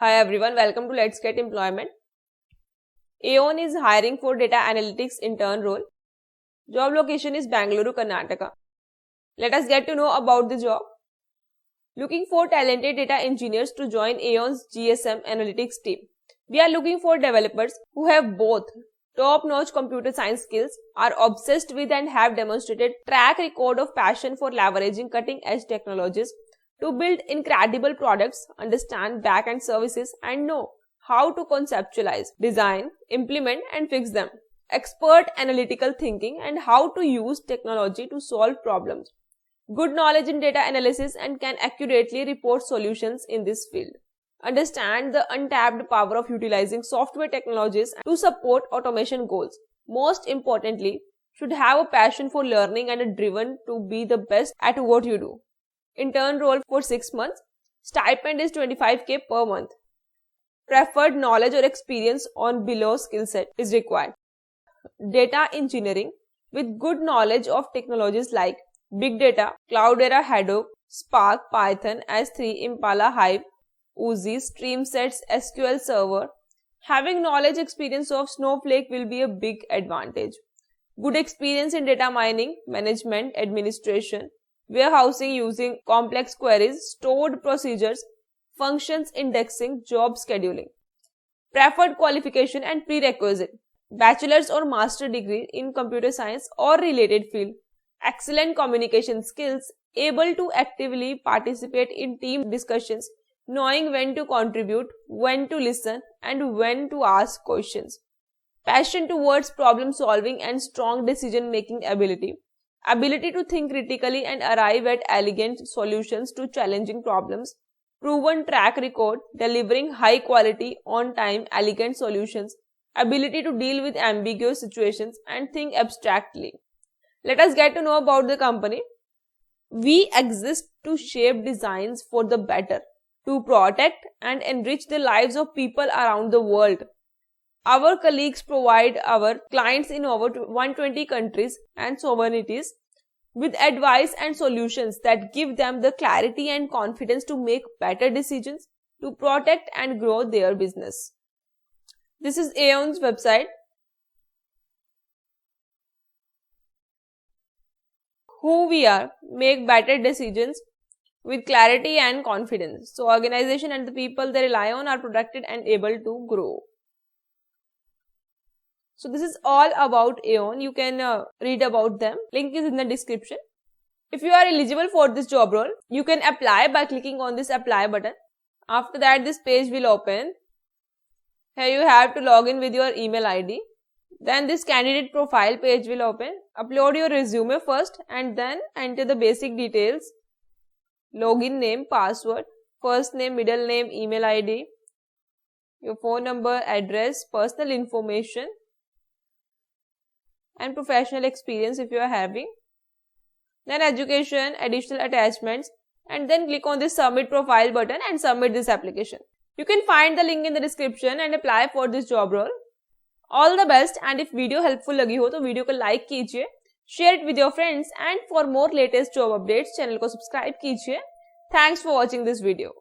Hi everyone, welcome to Let's Get Employment. AON is hiring for Data Analytics Intern role. Job location is Bangalore, Karnataka. Let us get to know about the job. Looking for talented data engineers to join AON's GSM Analytics team. We are looking for developers who have both top-notch computer science skills, are obsessed with and have demonstrated track record of passion for leveraging cutting-edge technologies to build incredible products, understand back-end services, and know how to conceptualize, design, implement, and fix them. Expert analytical thinking and how to use technology to solve problems. Good knowledge in data analysis and can accurately report solutions in this field. Understand the untapped power of utilizing software technologies to support automation goals. Most importantly, should have a passion for learning and a driven to be the best at what you do. Intern role for 6 months. Stipend is 25k per month. Preferred knowledge or experience on below skill set is required. Data engineering with good knowledge of technologies like Big Data, Cloudera, Hadoop, Spark, Python, S3, Impala, Hive, Uzi, StreamSets, SQL Server. Having knowledge experience of Snowflake will be a big advantage. Good experience in data mining, management, administration, warehousing using complex queries, stored procedures, functions indexing, job scheduling. Preferred qualification and prerequisite. Bachelor's or master degree in computer science or related field. Excellent communication skills, able to actively participate in team discussions, knowing when to contribute, when to listen, and when to ask questions. Passion towards problem solving and strong decision making ability. Ability to think critically and arrive at elegant solutions to challenging problems. Proven track record, delivering high quality, on time, elegant solutions. Ability to deal with ambiguous situations and think abstractly. Let us get to know about the company. We exist to shape designs for the better, to protect and enrich the lives of people around the world. Our colleagues provide our clients in over 120 countries and sovereignties with advice and solutions that give them the clarity and confidence to make better decisions, to protect and grow their business. This is AON's website. Who we are, make better decisions with clarity and confidence. So organization and the people they rely on are protected and able to grow. So this is all about AON. You can read about them. Link is in the description. If you are eligible for this job role, you can apply by clicking on this apply button. After that, this page will open. Here you have to log in with your email ID. Then this candidate profile page will open. Upload your resume first and then enter the basic details. Login name, password, first name, middle name, email ID, your phone number, address, personal information, and professional experience if you are having. Then education, additional attachments, and then click on this submit profile button and submit this application. You can find the link in the description and apply for this job role. All the best, and if video helpful लगी हो तो video को like कीजिए, share it with your friends, and for more latest job updates channel को subscribe कीजिए. Thanks for watching this video.